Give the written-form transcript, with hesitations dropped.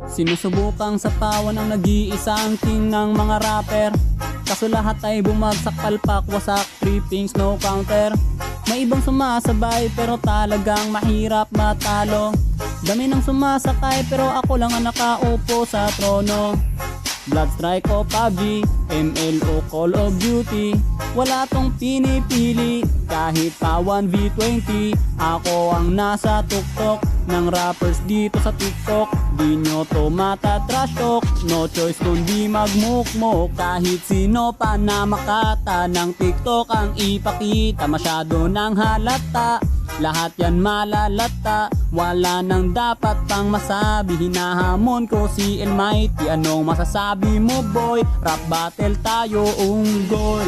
Sinusubukang sapawan ang nag-iisang king ng mga rapper. Kaso lahat ay bumagsak, palpak, wasak, trippings, no counter. May ibang sumasabay pero talagang mahirap matalo. Dami ng sumasakay pero ako lang ang nakaupo sa trono. Bloodstrike o PUBG, ML o Call of Duty, wala tong pinipili. Kahit pa 1v20, ako ang nasa tuktok ng rappers dito sa TikTok. Di nyo to matatrash talk, no choice kundi magmukmok. Kahit sino pa na makata ng TikTok ang ipakita, masyado ng halata. Lahat yan malalata, wala nang dapat pang masabi. Hinahamon ko si El Mighty, anong masasabi mo boy? Rap battle tayo, unggoy.